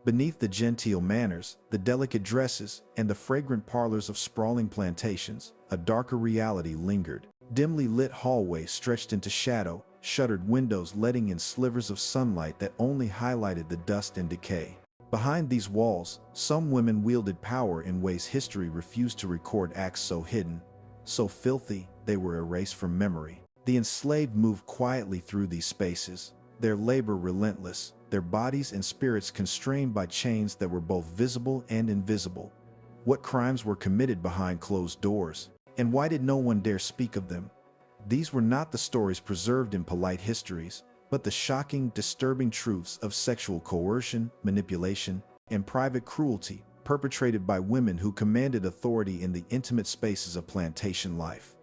Beneath the genteel manners, the delicate dresses, and the fragrant parlors of sprawling plantations, a darker reality lingered. Dimly lit hallways stretched into shadow, shuttered windows letting in slivers of sunlight that only highlighted the dust and decay. Behind these walls, some women wielded power in ways history refused to record, acts so hidden, so filthy, they were erased from memory. The enslaved moved quietly through these spaces, their labor relentless, their bodies and spirits constrained by chains that were both visible and invisible. What crimes were committed behind closed doors? And why did no one dare speak of them? These were not the stories preserved in polite histories, but the shocking, disturbing truths of sexual coercion, manipulation, and private cruelty perpetrated by women who commanded authority in the intimate spaces of plantation life.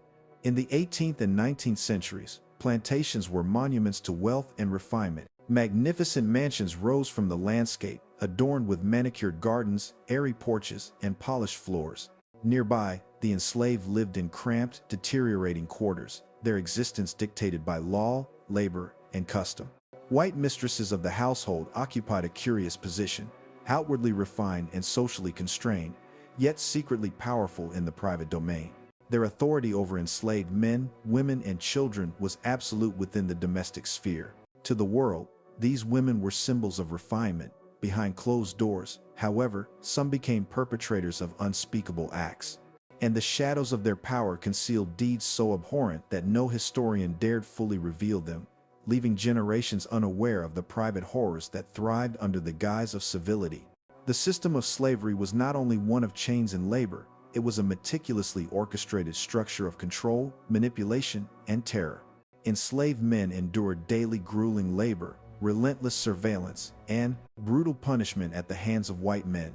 In the 18th and 19th centuries, plantations were monuments to wealth and refinement. Magnificent mansions rose from the landscape, adorned with manicured gardens, airy porches, and polished floors. Nearby, the enslaved lived in cramped, deteriorating quarters, their existence dictated by law, labor, and custom. White mistresses of the household occupied a curious position, outwardly refined and socially constrained, yet secretly powerful in the private domain. Their authority over enslaved men, women, and children was absolute within the domestic sphere. To the world, these women were symbols of refinement. Behind closed doors, however, some became perpetrators of unspeakable acts. And the shadows of their power concealed deeds so abhorrent that no historian dared fully reveal them, leaving generations unaware of the private horrors that thrived under the guise of civility. The system of slavery was not only one of chains and labor, it was a meticulously orchestrated structure of control, manipulation, and terror. Enslaved men endured daily grueling labor, relentless surveillance, and brutal punishment at the hands of white men.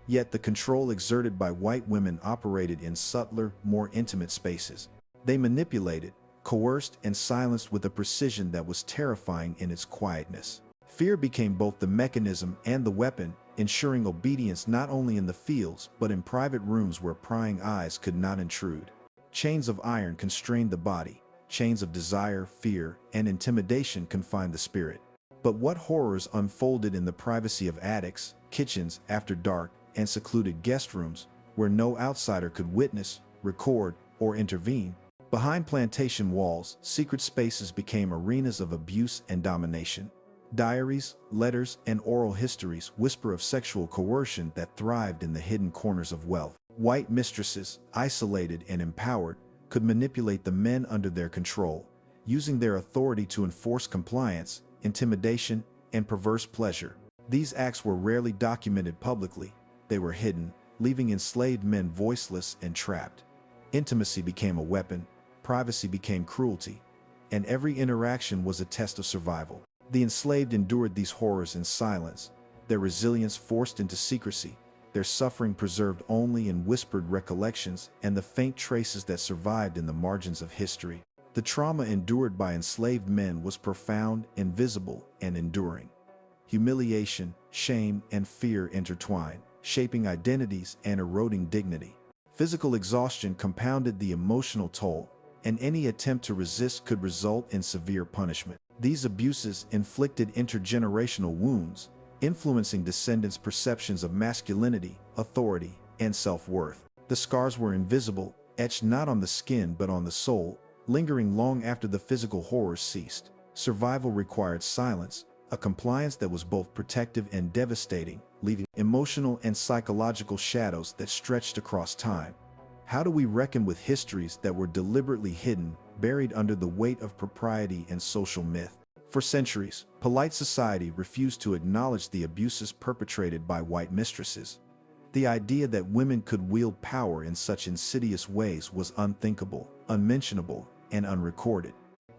Yet the control exerted by white women operated in subtler, more intimate spaces. They manipulated, coerced, and silenced with a precision that was terrifying in its quietness. Fear became both the mechanism and the weapon, ensuring obedience not only in the fields but in private rooms where prying eyes could not intrude. Chains of iron constrained the body, chains of desire, fear, and intimidation confined the spirit. But what horrors unfolded in the privacy of attics, kitchens after dark, and secluded guest rooms, where no outsider could witness, record, or intervene. Behind plantation walls, secret spaces became arenas of abuse and domination. Diaries, letters, and oral histories whisper of sexual coercion that thrived in the hidden corners of wealth. White mistresses, isolated and empowered, could manipulate the men under their control, using their authority to enforce compliance, intimidation, and perverse pleasure. These acts were rarely documented publicly. They were hidden, leaving enslaved men voiceless and trapped. Intimacy became a weapon, privacy became cruelty, and every interaction was a test of survival. The enslaved endured these horrors in silence, their resilience forced into secrecy, their suffering preserved only in whispered recollections and the faint traces that survived in the margins of history. The trauma endured by enslaved men was profound, invisible, and enduring. Humiliation, shame, and fear intertwined, shaping identities and eroding dignity. Physical exhaustion compounded the emotional toll, and any attempt to resist could result in severe punishment. These abuses inflicted intergenerational wounds, influencing descendants' perceptions of masculinity, authority, and self-worth. The scars were invisible, etched not on the skin but on the soul, lingering long after the physical horrors ceased. Survival required silence, a compliance that was both protective and devastating, leaving emotional and psychological shadows that stretched across time. How do we reckon with histories that were deliberately hidden, buried under the weight of propriety and social myth? For centuries, polite society refused to acknowledge the abuses perpetrated by white mistresses. The idea that women could wield power in such insidious ways was unthinkable, unmentionable, and unrecorded.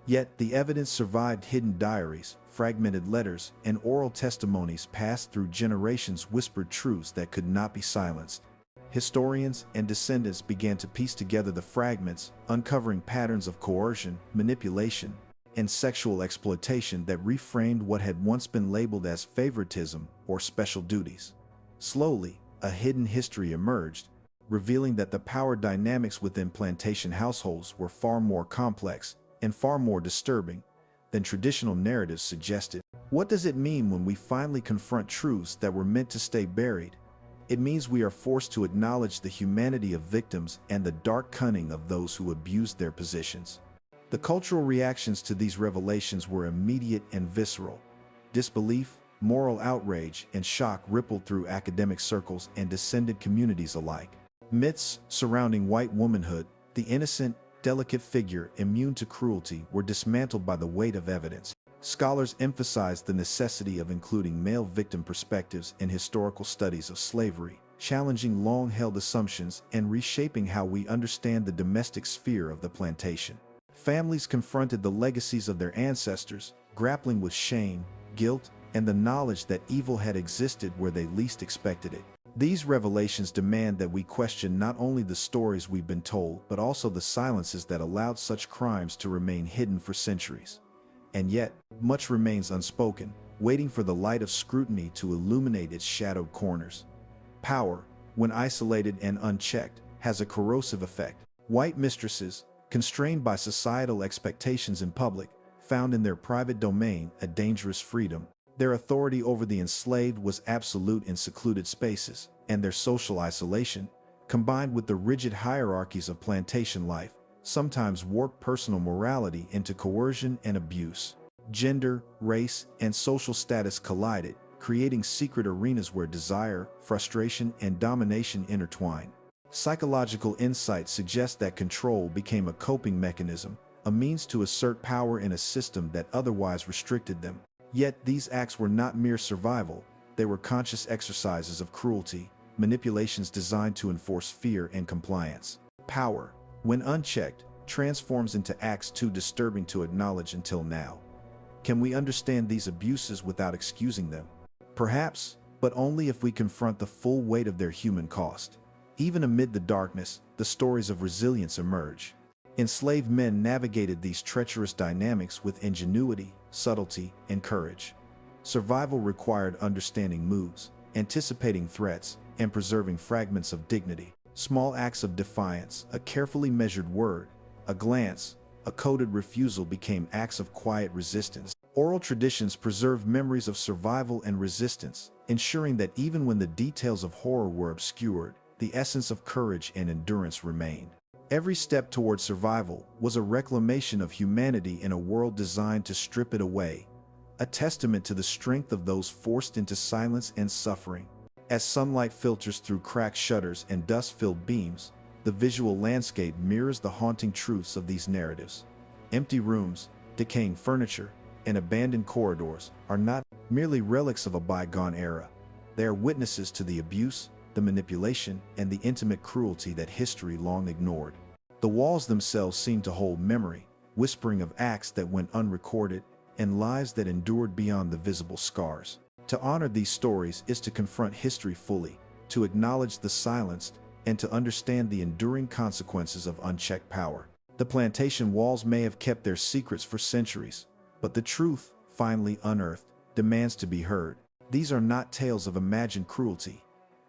Yet the evidence survived. Hidden diaries, fragmented letters, and oral testimonies passed through generations whispered truths that could not be silenced. Historians and descendants began to piece together the fragments, uncovering patterns of coercion, manipulation, and sexual exploitation that reframed what had once been labeled as favoritism or special duties. Slowly, a hidden history emerged, revealing that the power dynamics within plantation households were far more complex and far more disturbing than traditional narratives suggested. What does it mean when we finally confront truths that were meant to stay buried? It means we are forced to acknowledge the humanity of victims and the dark cunning of those who abused their positions. The cultural reactions to these revelations were immediate and visceral. Disbelief, moral outrage, and shock rippled through academic circles and descendant communities alike. Myths surrounding white womanhood, the innocent, delicate figure immune to cruelty, were dismantled by the weight of evidence. Scholars emphasized the necessity of including male victim perspectives in historical studies of slavery, challenging long-held assumptions and reshaping how we understand the domestic sphere of the plantation. Families confronted the legacies of their ancestors, grappling with shame, guilt, and the knowledge that evil had existed where they least expected it. These revelations demand that we question not only the stories we've been told, but also the silences that allowed such crimes to remain hidden for centuries. And yet, much remains unspoken, waiting for the light of scrutiny to illuminate its shadowed corners. Power, when isolated and unchecked, has a corrosive effect. White mistresses, constrained by societal expectations in public, found in their private domain a dangerous freedom. Their authority over the enslaved was absolute in secluded spaces, and their social isolation, combined with the rigid hierarchies of plantation life, sometimes warped personal morality into coercion and abuse. Gender, race, and social status collided, creating secret arenas where desire, frustration, and domination intertwined. Psychological insight suggests that control became a coping mechanism, a means to assert power in a system that otherwise restricted them. Yet these acts were not mere survival, they were conscious exercises of cruelty, manipulations designed to enforce fear and compliance. Power, when unchecked, transforms into acts too disturbing to acknowledge until now. Can we understand these abuses without excusing them? Perhaps, but only if we confront the full weight of their human cost. Even amid the darkness, the stories of resilience emerge. Enslaved men navigated these treacherous dynamics with ingenuity, subtlety, and courage. Survival required understanding moods, anticipating threats, and preserving fragments of dignity. Small acts of defiance, a carefully measured word, a glance, a coded refusal became acts of quiet resistance. Oral traditions preserved memories of survival and resistance, ensuring that even when the details of horror were obscured, the essence of courage and endurance remained. Every step toward survival was a reclamation of humanity in a world designed to strip it away, a testament to the strength of those forced into silence and suffering. As sunlight filters through cracked shutters and dust-filled beams, the visual landscape mirrors the haunting truths of these narratives. Empty rooms, decaying furniture, and abandoned corridors are not merely relics of a bygone era. They are witnesses to the abuse, the manipulation, and the intimate cruelty that history long ignored. The walls themselves seem to hold memory, whispering of acts that went unrecorded and lives that endured beyond the visible scars. To honor these stories is to confront history fully, to acknowledge the silenced, and to understand the enduring consequences of unchecked power. The plantation walls may have kept their secrets for centuries, but the truth, finally unearthed, demands to be heard. These are not tales of imagined cruelty.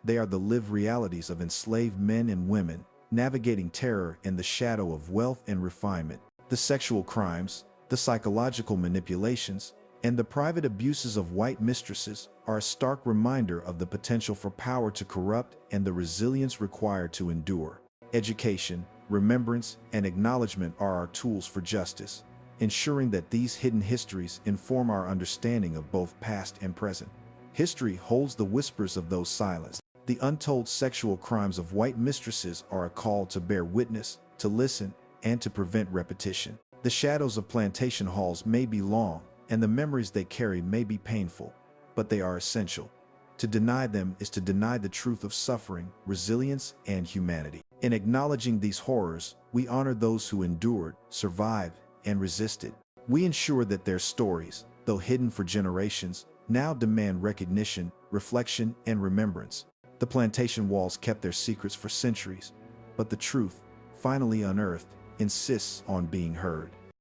They are the lived realities of enslaved men and women, navigating terror in the shadow of wealth and refinement. The sexual crimes, the psychological manipulations, and the private abuses of white mistresses are a stark reminder of the potential for power to corrupt and the resilience required to endure. Education, remembrance, and acknowledgement are our tools for justice, ensuring that these hidden histories inform our understanding of both past and present. History holds the whispers of those silenced. The untold sexual crimes of white mistresses are a call to bear witness, to listen, and to prevent repetition. The shadows of plantation halls may be long, and the memories they carry may be painful, but they are essential. To deny them is to deny the truth of suffering, resilience, and humanity. In acknowledging these horrors, we honor those who endured, survived, and resisted. We ensure that their stories, though hidden for generations, now demand recognition, reflection, and remembrance. The plantation walls kept their secrets for centuries, but the truth, finally unearthed, insists on being heard.